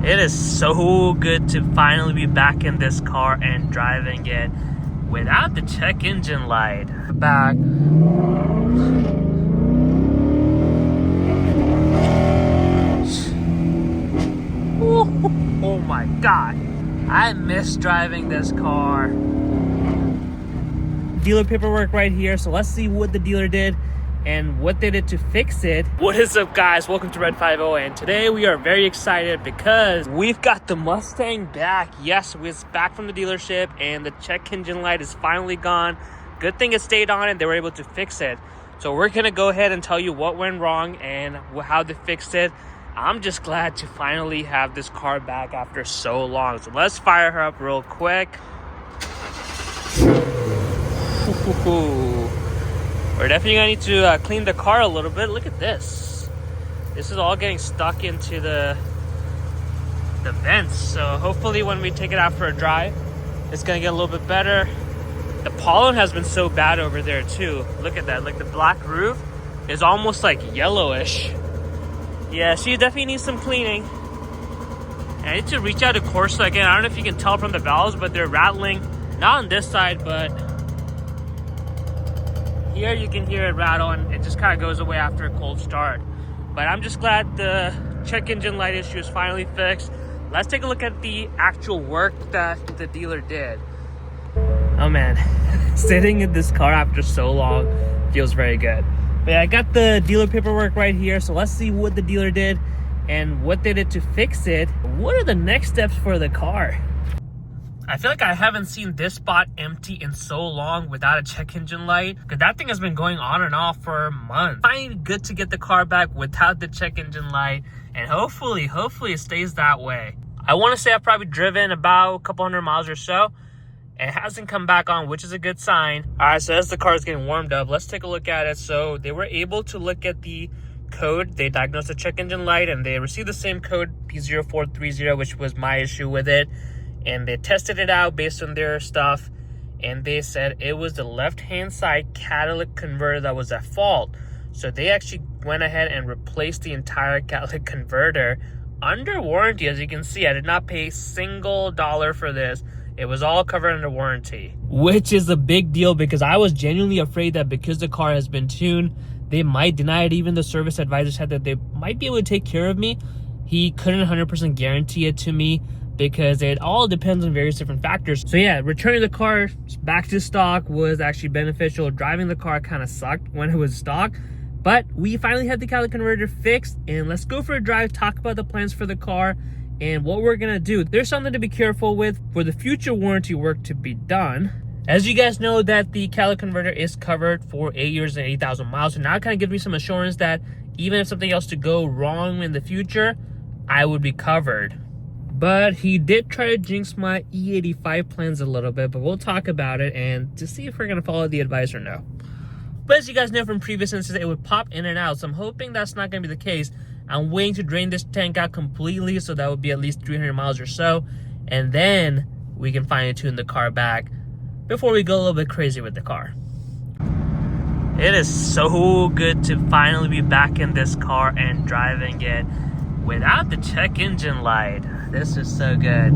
It is so good to finally be back in this car and driving it without the check engine light. Back. Oh my god. I miss driving this car. Dealer paperwork right here. So let's see what the dealer did and what they did to fix it. What is up, guys? Welcome to Red 50, and today we are very excited because we've got the Mustang back. Yes, it's back from the dealership and the check engine light is finally gone. Good thing it stayed on and they were able to fix it. So we're gonna go ahead and tell you what went wrong and how they fixed it. I'm just glad to finally have this car back after so long. So let's fire her up real quick. We're definitely gonna need to clean the car a little bit. Look at this. This is all getting stuck into the vents. So hopefully when we take it out for a drive, it's gonna get a little bit better. The pollen has been so bad over there too. Look at that. Like the black roof is almost like yellowish. Yeah, she definitely needs some cleaning. And I need to reach out to Corsa again. I don't know if you can tell from the valves, but they're rattling. Not on this side, but here you can hear it rattle, and it just kind of goes away after a cold start. But I'm just glad the check engine light issue is finally fixed. Let's take a look at the actual work that the dealer did. Oh man, sitting in this car after so long feels very good. But yeah, I got the dealer paperwork right here, so let's see what the dealer did and what they did to fix it. What are the next steps for the car? I feel like I haven't seen this spot empty in so long without a check engine light, because that thing has been going on and off for months. Finally good to get the car back without the check engine light, and hopefully it stays that way. I want to say I've probably driven about a couple hundred miles or so. It hasn't come back on, which is a good sign. All right, so as the car is getting warmed up, let's take a look at it. So they were able to look at the code. They diagnosed the check engine light, and they received the same code, P0430, which was my issue with it. And they tested it out based on their stuff, and they said it was the left-hand side catalytic converter that was at fault. So they actually went ahead and replaced the entire catalytic converter under warranty. As you can see, I did not pay a single dollar for this. It was all covered under warranty, which is a big deal because I was genuinely afraid that because the car has been tuned, they might deny it. Even the service advisor said that they might be able to take care of me. He couldn't 100% guarantee it to me, because it all depends on various different factors. So yeah, returning the car back to stock was actually beneficial. Driving the car kind of sucked when it was stock, but we finally had the catalytic converter fixed, and let's go for a drive, talk about the plans for the car and what we're gonna do. There's something to be careful with for the future warranty work to be done. As you guys know, that the catalytic converter is covered for 8 years and 8,000 miles. So now it kind of gives me some assurance that even if something else to go wrong in the future, I would be covered. But he did try to jinx my E85 plans a little bit, but we'll talk about it and to see if we're going to follow the advice or no. But as you guys know from previous instances, it would pop in and out, so I'm hoping that's not going to be the case. I'm waiting to drain this tank out completely, so that would be at least 300 miles or so, and then we can finally tune the car back before we go a little bit crazy with the car. It is so good to finally be back in this car and driving it without the check engine light. This is so good.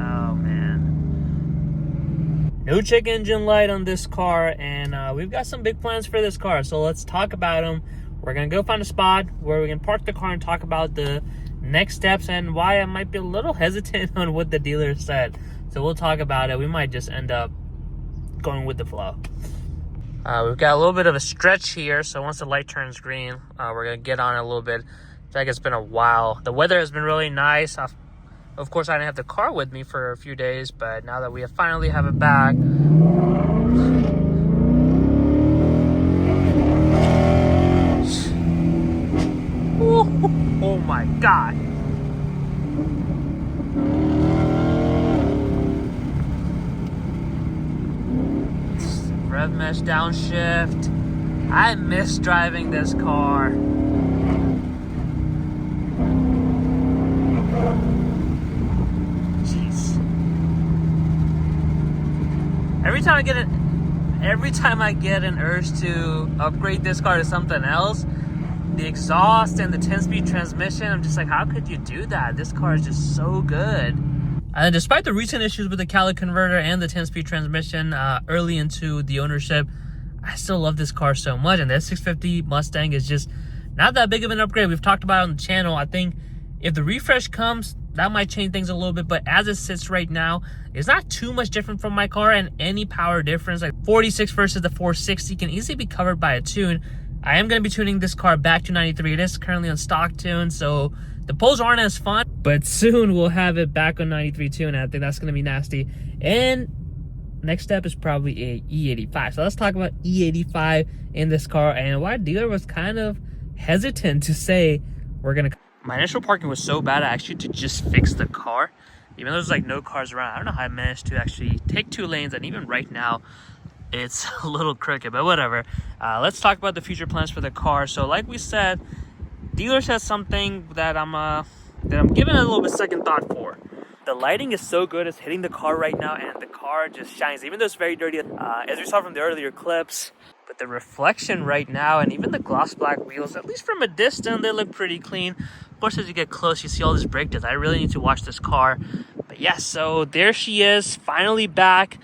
Oh man. No check engine light on this car, and we've got some big plans for this car, so let's talk about them. We're gonna go find a spot where we can park the car and talk about the next steps and why I might be a little hesitant on what the dealer said. So we'll talk about it. We might just end up going with the flow. We've got a little bit of a stretch here, so once the light turns green, we're gonna get on it a little bit. I feel like it's been a while. The weather has been really nice. Of course, I didn't have the car with me for a few days, but now that we finally have it back, oh my god. Rev mesh downshift. I miss driving this car. Jeez. Every time I get every time I get an urge to upgrade this car to something else, the exhaust and the 10-speed transmission, I'm just like, how could you do that? This car is just so good. And despite the recent issues with the catalytic converter and the 10-speed transmission early into the ownership, I still love this car so much. And the S650 Mustang is just not that big of an upgrade. We've talked about it on the channel. I think if the refresh comes, that might change things a little bit. But as it sits right now, it's not too much different from my car. And any power difference, like 46 versus the 460, can easily be covered by a tune. I am going to be tuning this car back to 93. It is currently on stock tune, so the pulls aren't as fun. But soon we'll have it back on 93 tune. I think that's going to be nasty. And next step is probably a E85. So let's talk about E85 in this car and why dealer was kind of hesitant to say we're gonna. My initial parking was so bad I actually to just fix the car, even though there's like no cars around. I don't know how I managed to actually take 2 lanes, and even right now it's a little crooked, but whatever. Let's talk about the future plans for the car. So like we said, dealer says something that I'm giving a little bit second thought for. The lighting is so good, it's hitting the car right now, and the car just shines, even though it's very dirty, as we saw from the earlier clips. But the reflection right now, and even the gloss black wheels, at least from a distance, they look pretty clean. Of course, as you get close, you see all this brake dust. I really need to watch this car. But yeah, so there she is, finally back.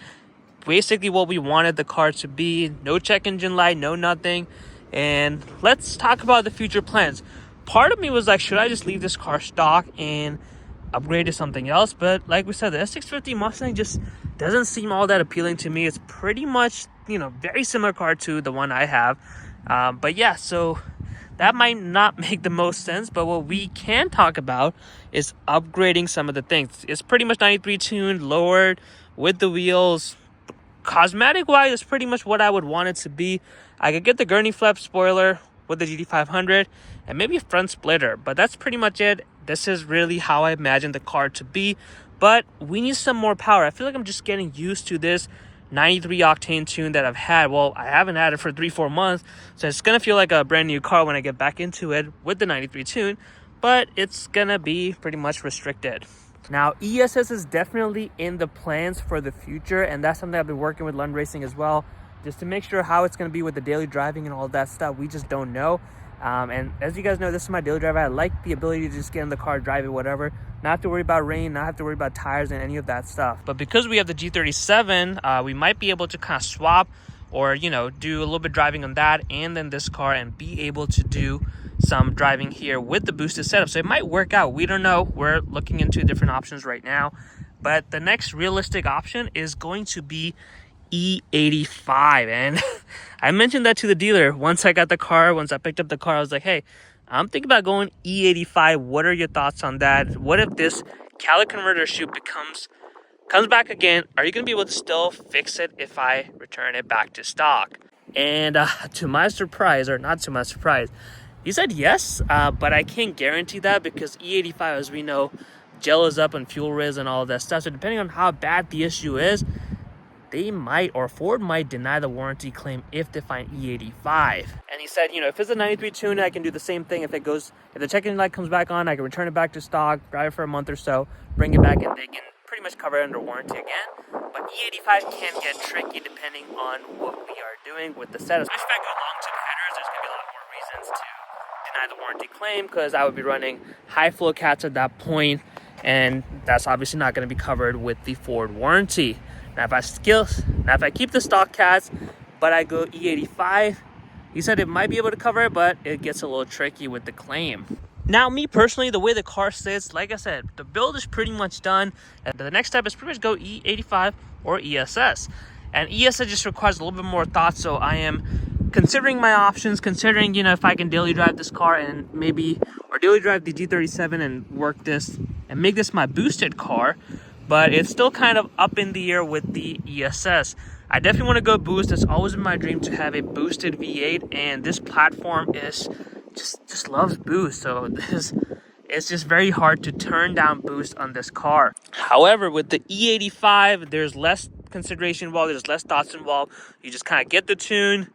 Basically what we wanted the car to be. No check engine light, no nothing. And let's talk about the future plans. Part of me was like, should I just leave this car stock and upgrade to something else? But like we said, the S650 Mustang just doesn't seem all that appealing to me. It's pretty much, you know, very similar car to the one I have. But yeah, so that might not make the most sense, but what we can talk about is upgrading some of the things. It's pretty much 93 tuned, lowered with the wheels. Cosmetic wise, it's pretty much what I would want it to be. I could get the gurney flap spoiler with the GT500 and maybe a front splitter, but that's pretty much it. This is really how I imagine the car to be, but we need some more power. I feel like I'm just getting used to this 93 octane tune that I've had. Well, I haven't had it for 3-4 months, so it's gonna feel like a brand new car when I get back into it with the 93 tune, but it's gonna be pretty much restricted. Now, ESS is definitely in the plans for the future, and that's something I've been working with Lund Racing as well, just to make sure how it's going to be with the daily driving and all that stuff. We just don't know. And as you guys know, this is my daily driver. I like the ability to just get in the car, drive it, whatever. Not have to worry about rain, not have to worry about tires and any of that stuff. But because we have the G37, we might be able to kind of swap or, you know, do a little bit driving on that and then this car and be able to do some driving here with the boosted setup. So it might work out. We don't know. We're looking into different options right now. But the next realistic option is going to be E85. And I mentioned that to the dealer once I got the car. Once I picked up the car, I was like, hey, I'm thinking about going E85. What are your thoughts on that? What if this catalytic converter issue comes back again? Are you going to be able to still fix it if I return it back to stock? And to my surprise, or not to my surprise, he said yes, but I can't guarantee that because E85, as we know, gel is up on fuel riz and all of that stuff. So depending on how bad the issue is, they might, or Ford might, deny the warranty claim if they find E85. And he said, you know, if it's a 93 tune, I can do the same thing. If the check engine light comes back on, I can return it back to stock, drive it for a month or so, bring it back, and they can pretty much cover it under warranty again. But E85 can get tricky depending on what we are doing with the setup. Especially if I go long-term headers, there's going to be a lot more reasons to deny the warranty claim because I would be running high flow cats at that point, and that's obviously not going to be covered with the Ford warranty. Now if I keep the stock cats but I go E85, he said it might be able to cover it, but it gets a little tricky with the claim. Now, me personally, the way the car sits, like I said, the build is pretty much done, and the next step is pretty much go E85 or ESS. And ESS just requires a little bit more thought, so I am considering my options, considering, you know, if I can daily drive this car and maybe, or daily drive the G37 and work this and make this my boosted car. But it's still kind of up in the air with the ESS. I definitely want to go boost. It's always been my dream to have a boosted V8, and this platform is just loves boost. So it's just very hard to turn down boost on this car. However, with the E85, there's less consideration involved. There's less thoughts involved. You just kind of get the tune,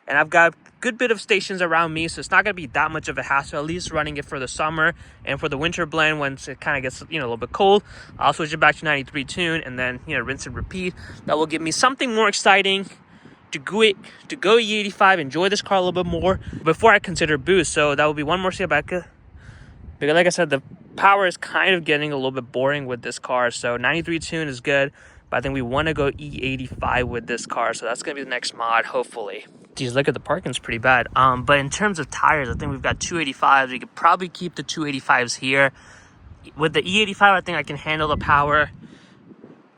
and I've got a good bit of stations around me, so it's not going to be that much of a hassle, at least running it for the summer. And for the winter blend, once it kind of gets, you know, a little bit cold, I'll switch it back to 93 tune and then, you know, rinse and repeat. That will give me something more exciting to go E85, enjoy this car a little bit more before I consider boost. So that would be one more step back. Because like I said, the power is kind of getting a little bit boring with this car. So 93 tune is good, but I think we want to go E85 with this car. So that's going to be the next mod, hopefully. Geez, look at the parking's pretty bad. But in terms of tires, I think we've got 285s. We could probably keep the 285s here. With the E85, I think I can handle the power.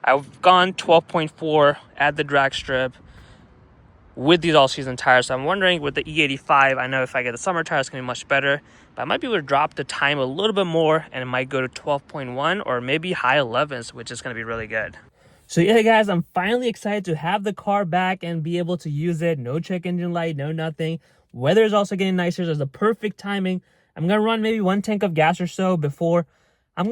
I've gone 12.4 at the drag strip with these all-season tires. So I'm wondering with the E85, I know if I get the summer tires, it's going to be much better. But I might be able to drop the time a little bit more, and it might go to 12.1 or maybe high 11s, which is going to be really good. So yeah, guys, I'm finally excited to have the car back and be able to use it. No check engine light, no nothing. Weather is also getting nicer. There's the perfect timing. I'm going to run maybe one tank of gas or so before I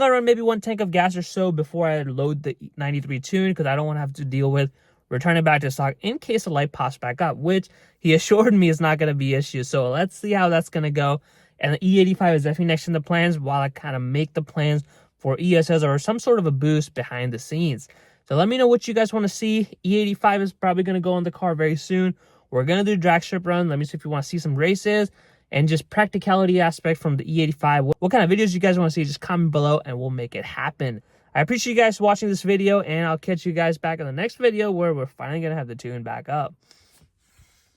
load the 93 tune, because I don't want to have to deal with returning it back to stock in case the light pops back up, which he assured me is not going to be an issue. So let's see how that's going to go. And the E85 is definitely next in the plans while I kind of make the plans for ESS or some sort of a boost behind the scenes. So let me know what you guys want to see. E85 is probably going to go in the car very soon. We're going to do a drag strip run. Let me see if you want to see some races and just practicality aspect from the E85. What kind of videos you guys want to see, just comment below and we'll make it happen. I appreciate you guys watching this video, and I'll catch you guys back in the next video where we're finally going to have the tune back up.